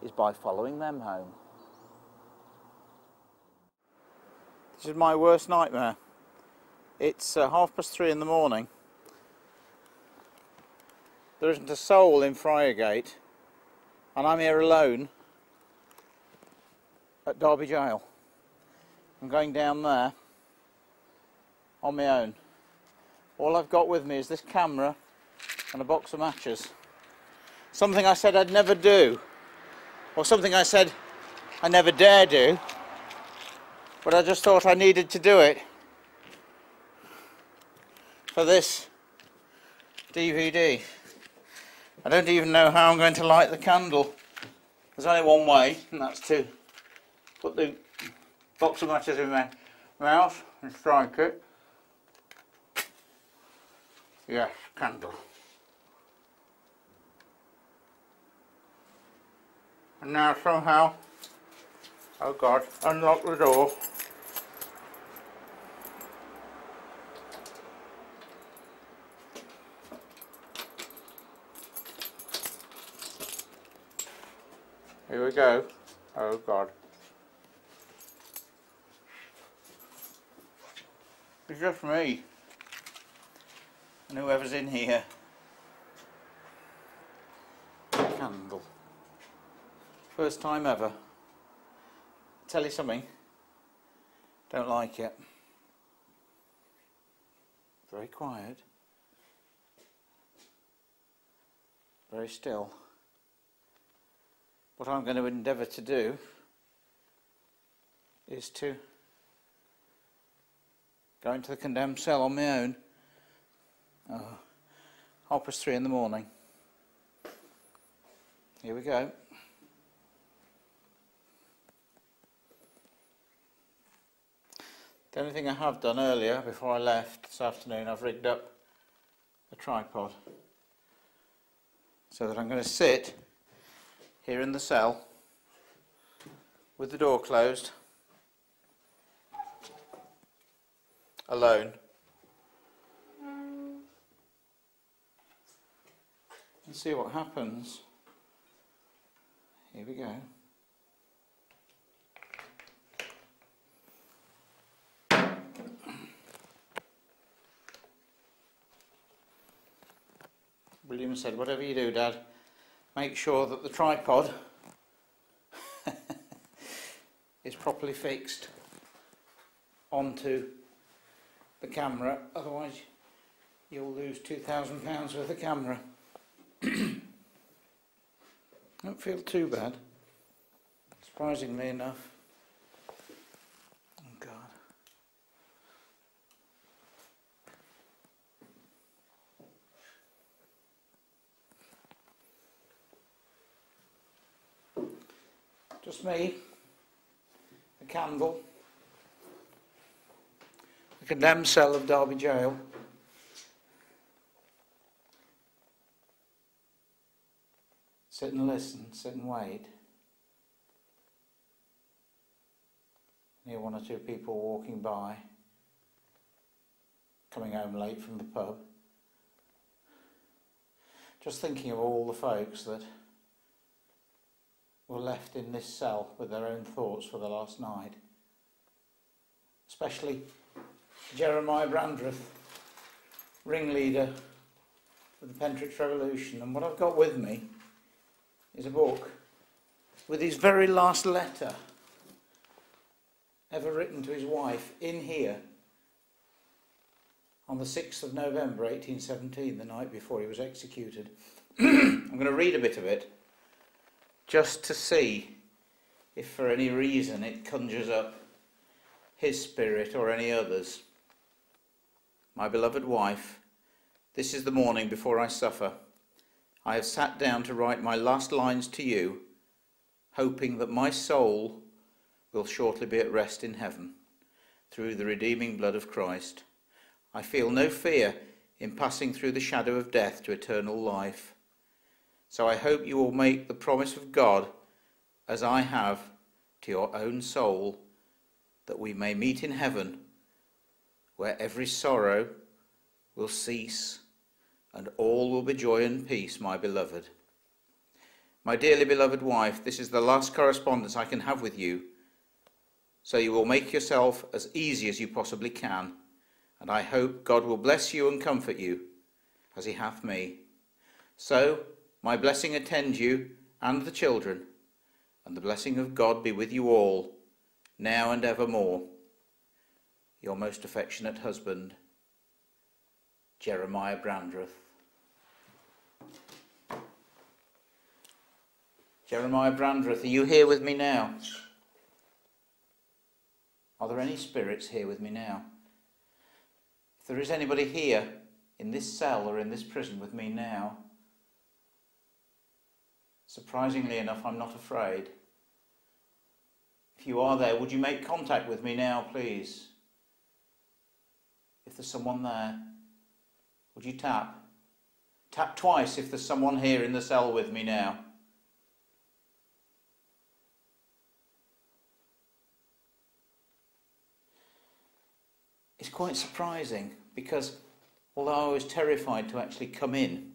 is by following them home. This is my worst nightmare. It's 3:30 in the morning. There isn't a soul in Friargate, and I'm here alone at Derby Jail. I'm going down there on my own. All I've got with me is this camera and a box of matches. Something I said I'd never do, or something I said I never dare do, but I just thought I needed to do it for this DVD. I don't even know how I'm going to light the candle. There's only one way, and that's to put the box of matches in my mouth and strike it. Yes, candle. And now somehow, oh God, unlock the door. Here we go. Oh God. It's just me and whoever's in here. Candle. First time ever. Tell you something. Don't like it. Very quiet. Very still. What I'm going to endeavour to do is to go into the condemned cell on my own. 3:30 in the morning. Here we go. The only thing I have done earlier, before I left this afternoon, I've rigged up a tripod so that I'm going to sit here in the cell with the door closed, alone, and see what happens. Here we go. William said, whatever you do, Dad, make sure that the tripod is properly fixed onto the camera, otherwise you'll lose £2,000 worth of camera. Don't feel too bad, surprisingly enough. Oh God. Just me, a candle, the condemned cell of Derby Jail. Sit and listen, sit and wait. Hear one or two people walking by, coming home late from the pub. Just thinking of all the folks that were left in this cell with their own thoughts for the last night. Especially Jeremiah Brandreth, ringleader of the Pentrich Revolution. And what I've got with me is a book with his very last letter ever written to his wife in here on the 6th of November 1817, the night before he was executed. I'm going to read a bit of it just to see if for any reason it conjures up his spirit or any others. My beloved wife, this is the morning before I suffer. I have sat down to write my last lines to you, hoping that my soul will shortly be at rest in heaven through the redeeming blood of Christ. I feel no fear in passing through the shadow of death to eternal life. So I hope you will make the promise of God, as I have, to your own soul, that we may meet in heaven, where every sorrow will cease and all will be joy and peace, my beloved. My dearly beloved wife, this is the last correspondence I can have with you, so you will make yourself as easy as you possibly can, and I hope God will bless you and comfort you, as he hath me. So my blessing attend you and the children, and the blessing of God be with you all, now and evermore. Your most affectionate husband, Jeremiah Brandreth. Jeremiah Brandreth, are you here with me now? Are there any spirits here with me now? If there is anybody here in this cell or in this prison with me now, surprisingly enough, I'm not afraid. If you are there, would you make contact with me now, please? If there's someone there, would you tap? Tap twice if there's someone here in the cell with me now. It's quite surprising because although I was terrified to actually come in,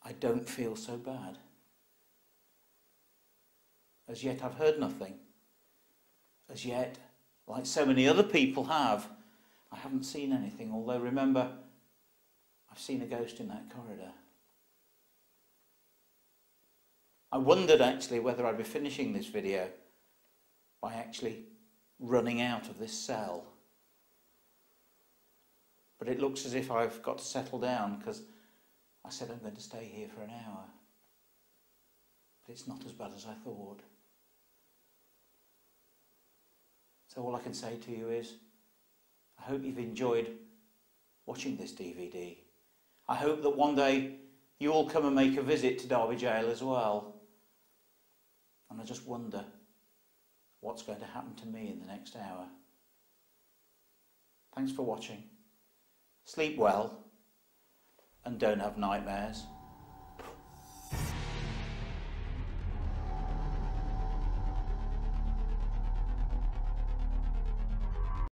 I don't feel so bad. As yet I've heard nothing. As yet, like so many other people have, I haven't seen anything, although remember, I've seen a ghost in that corridor. I wondered actually whether I'd be finishing this video by actually running out of this cell. But it looks as if I've got to settle down because I said I'm going to stay here for an hour. But it's not as bad as I thought. So all I can say to you is, I hope you've enjoyed watching this DVD. I hope that one day you all come and make a visit to Derby Jail as well. And I just wonder what's going to happen to me in the next hour. Thanks for watching. Sleep well and don't have nightmares.